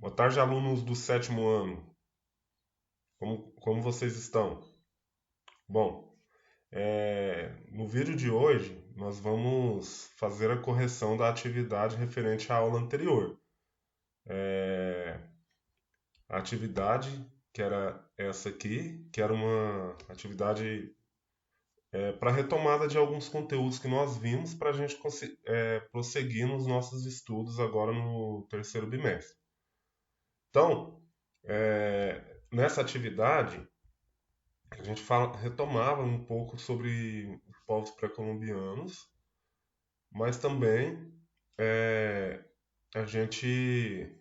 Boa tarde, alunos do sétimo ano. Como vocês estão? Bom, no vídeo de hoje nós vamos fazer a correção da atividade referente à aula anterior. A atividade que era essa aqui, que era uma atividade para retomada de alguns conteúdos que nós vimos para a gente prosseguir nos nossos estudos agora no terceiro bimestre. Então, nessa atividade a gente retomava um pouco sobre os povos pré-colombianos, mas também é, a gente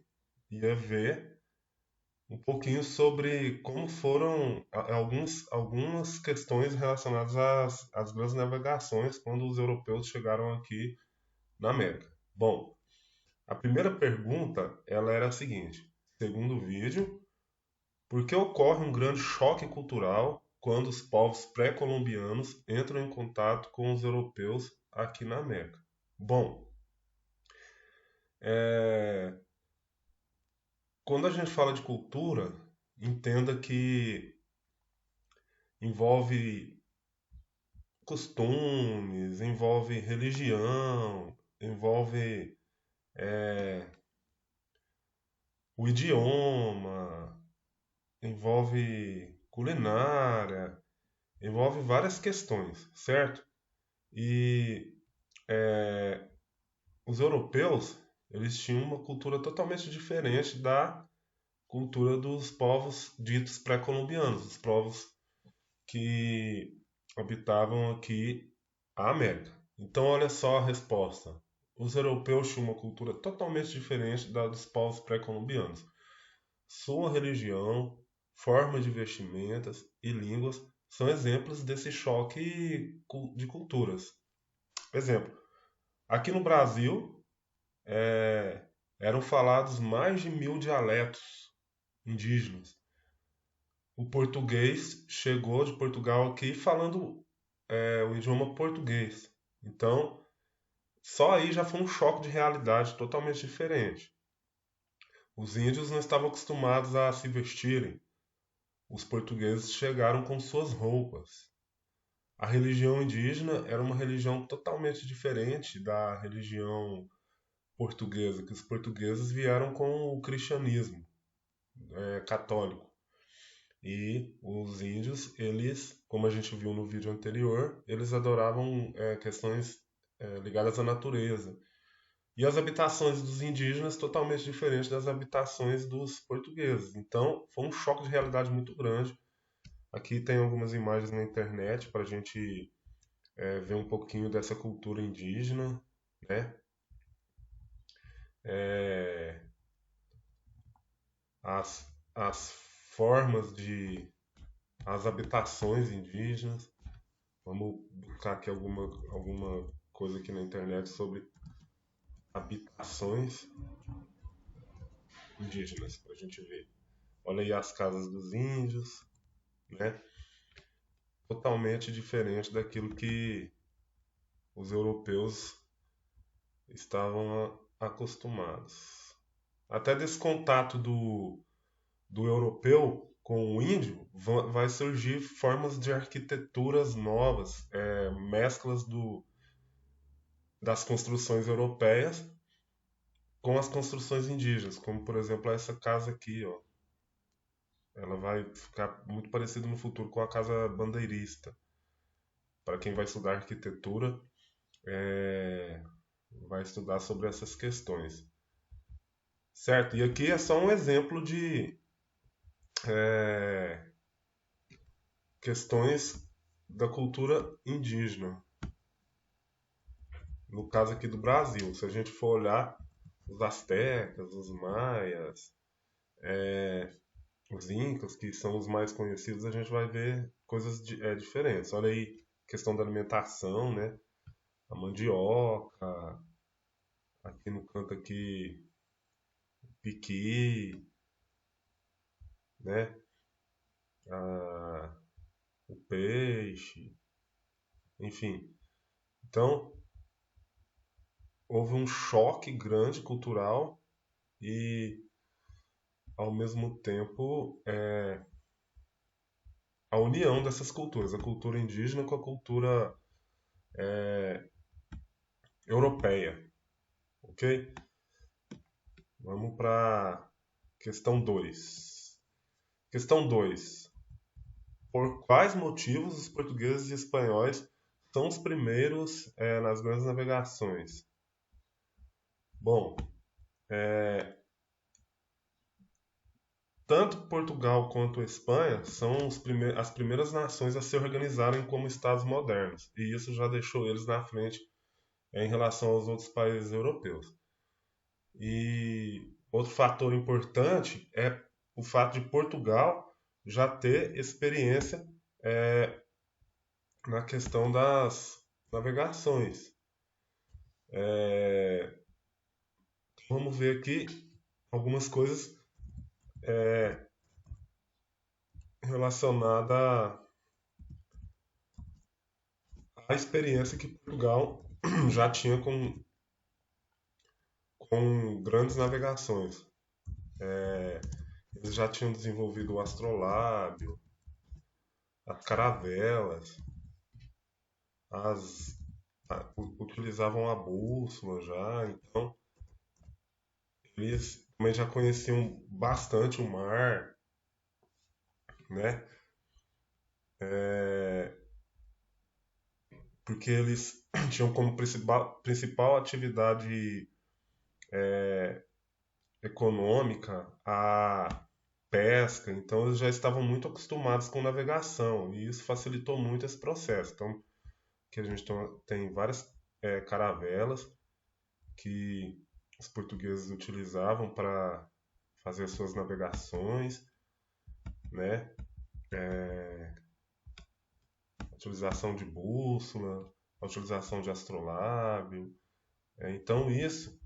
ia ver um pouquinho sobre como foram algumas questões relacionadas às grandes navegações quando os europeus chegaram aqui na América. Bom, a primeira pergunta ela era a seguinte: segundo o vídeo, por que ocorre um grande choque cultural quando os povos pré-colombianos entram em contato com os europeus aqui na América? Bom, é, quando a gente fala de cultura, entenda que envolve costumes, envolve religião, envolve o idioma, envolve culinária, envolve várias questões, certo? E é, os europeus, eles tinham uma cultura totalmente diferente da cultura dos povos ditos pré-colombianos, os povos que habitavam aqui a América. Então, olha só a resposta. Os europeus tinham uma cultura totalmente diferente da dos povos pré-colombianos. Sua religião, forma de vestimentas e línguas são exemplos desse choque de culturas. Exemplo, aqui no Brasil, é, eram falados mais de 1000 dialetos indígenas. O português chegou de Portugal aqui falando o idioma português. Então, só aí já foi um choque de realidade totalmente diferente. Os índios não estavam acostumados a se vestirem. Os portugueses chegaram com suas roupas. A religião indígena era uma religião totalmente diferente da religião portuguesa, que os portugueses vieram com o cristianismo católico. E os índios, eles, como a gente viu no vídeo anterior, eles adoravam questões ligadas à natureza. E as habitações dos indígenas totalmente diferentes das habitações dos portugueses. Então, foi um choque de realidade muito grande. Aqui tem algumas imagens na internet para a gente ver um pouquinho dessa cultura indígena, né? É, as formas de as habitações indígenas. Vamos buscar aqui alguma coisa aqui na internet sobre habitações indígenas para a gente ver. Olha aí as casas dos índios, né? Totalmente diferente daquilo que os europeus estavam acostumados. Até desse contato do europeu com o índio vai surgir formas de arquiteturas novas, mesclas das construções europeias com as construções indígenas, como por exemplo essa casa aqui, ó. Ela vai ficar muito parecida no futuro com a casa bandeirista. Para quem vai estudar arquitetura, vai estudar sobre essas questões, certo? E aqui é só um exemplo de é, questões da cultura indígena, no caso aqui do Brasil. Se a gente for olhar os astecas, os maias, os incas, que são os mais conhecidos, a gente vai ver coisas diferentes. Olha aí, questão da alimentação, né? A mandioca, aqui no canto aqui, piqui, né? A, o peixe, enfim. Então, houve um choque grande cultural e ao mesmo tempo, a união dessas culturas, a cultura indígena com a cultura europeia, ok? Vamos para questão 2. Questão 2. Por quais motivos os portugueses e espanhóis são os primeiros nas grandes navegações? Bom, tanto Portugal quanto Espanha são as primeiras nações a se organizarem como estados modernos, e isso já deixou eles na frente em relação aos outros países europeus. E outro fator importante é o fato de Portugal já ter experiência na questão das navegações. Vamos ver aqui algumas coisas relacionadas à experiência que Portugal já tinha com grandes navegações. Eles já tinham desenvolvido o astrolábio, as caravelas, as, utilizavam a bússola já, então eles também já conheciam bastante o mar, né? Porque eles tinham como principal atividade econômica a pesca, então eles já estavam muito acostumados com navegação e isso facilitou muito esse processo. Então, que a gente tem várias caravelas que os portugueses utilizavam para fazer suas navegações, né? A utilização de bússola, a utilização de astrolábio. Então isso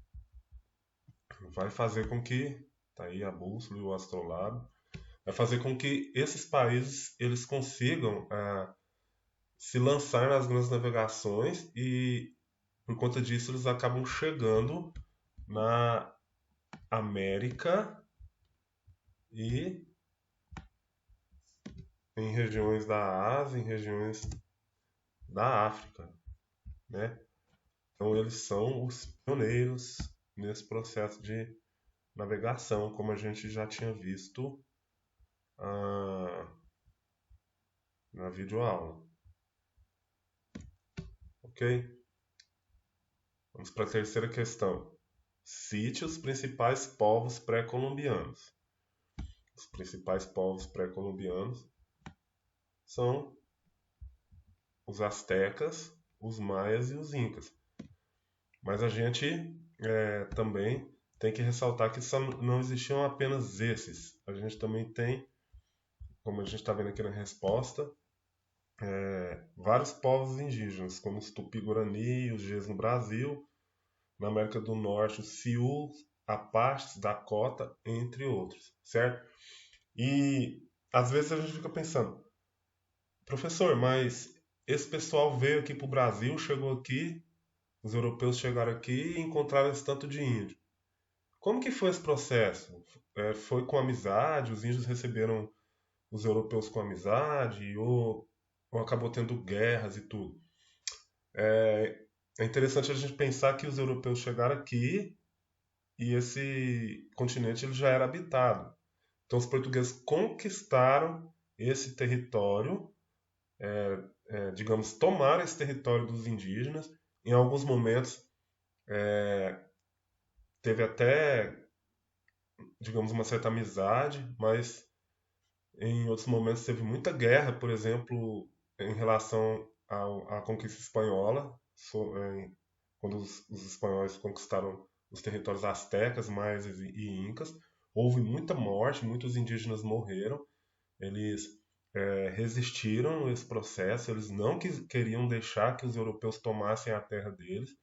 vai fazer com que, tá aí a bússola e o astrolábio, vai fazer com que esses países eles consigam se lançar nas grandes navegações e por conta disso eles acabam chegando na América e em regiões da Ásia, em regiões da África, né? Então eles são os pioneiros nesse processo de navegação, como a gente já tinha visto na videoaula, ok? Vamos para a terceira questão. Cite os principais povos pré-colombianos. Os principais povos pré-colombianos são os astecas, os maias e os incas. Mas a gente também tem que ressaltar que não existiam apenas esses. A gente também tem, como a gente está vendo aqui na resposta, vários povos indígenas, como os Tupi-Guarani, os Ges no Brasil, na América do Norte, os Sioux, Apaches, Dakota, entre outros, certo? E às vezes a gente fica pensando, professor, mas esse pessoal veio aqui para o Brasil, chegou aqui, os europeus chegaram aqui e encontraram esse tanto de índio. Como que foi esse processo? Foi com amizade? Os índios receberam os europeus com amizade? Ou acabou tendo guerras e tudo? É interessante a gente pensar que os europeus chegaram aqui e esse continente ele já era habitado. Então os portugueses conquistaram esse território, digamos, tomaram esse território dos indígenas. Em alguns momentos teve até, digamos, uma certa amizade, mas em outros momentos teve muita guerra, por exemplo, em relação à conquista espanhola, quando os espanhóis conquistaram os territórios astecas, maias e incas. Houve muita morte, muitos indígenas morreram. Eles resistiram a esse processo, eles não queriam deixar que os europeus tomassem a terra deles.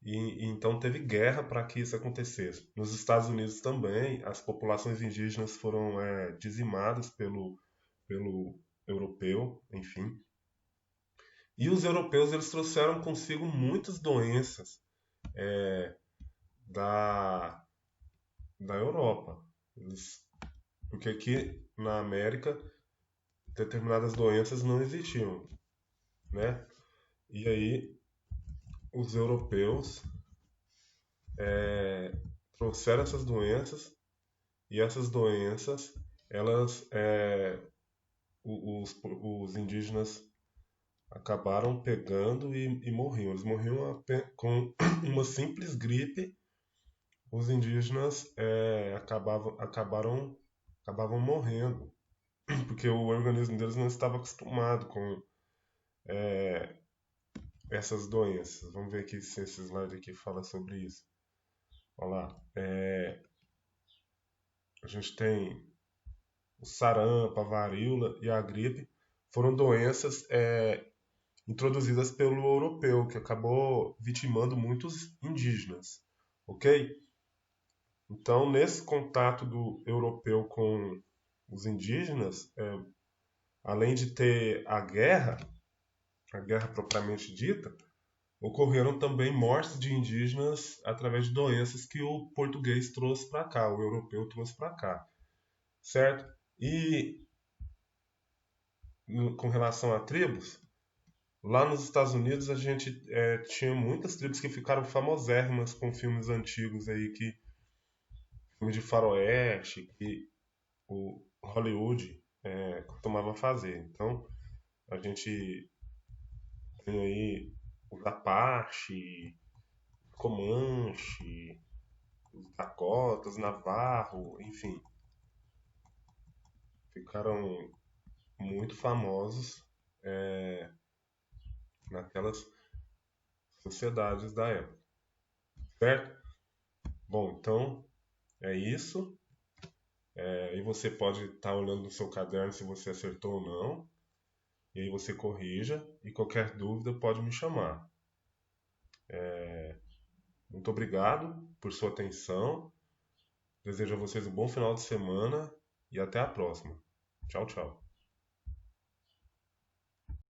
E então teve guerra para que isso acontecesse. Nos Estados Unidos também, as populações indígenas foram dizimadas pelo europeu, enfim. E os europeus eles trouxeram consigo muitas doenças da, da Europa. Eles, porque aqui na América determinadas doenças não existiam, né? E aí os europeus trouxeram essas doenças e essas doenças, elas, os indígenas acabaram pegando e morriam. Eles morriam com uma simples gripe. Os indígenas acabavam morrendo, porque o organismo deles não estava acostumado com essas doenças. Vamos ver aqui se esse slide aqui fala sobre isso. Olha lá. A gente tem o sarampo, a varíola e a gripe. Foram doenças introduzidas pelo europeu, que acabou vitimando muitos indígenas. Ok? Então, nesse contato do europeu com os indígenas, além de ter a guerra propriamente dita, ocorreram também mortes de indígenas através de doenças que o português trouxe para cá, o europeu trouxe para cá, certo? E com relação a tribos, lá nos Estados Unidos a gente tinha muitas tribos que ficaram famosérrimas com filmes antigos aí, filme de faroeste, que o Hollywood costumava fazer. Então a gente tem aí os Apache, Comanche, os Dakotas, Navarro, enfim, ficaram muito famosos naquelas sociedades da época, certo? Bom, então é isso. E você pode estar olhando no seu caderno se você acertou ou não. E aí você corrija. E qualquer dúvida pode me chamar. Muito obrigado por sua atenção. Desejo a vocês um bom final de semana e até a próxima. Tchau, tchau.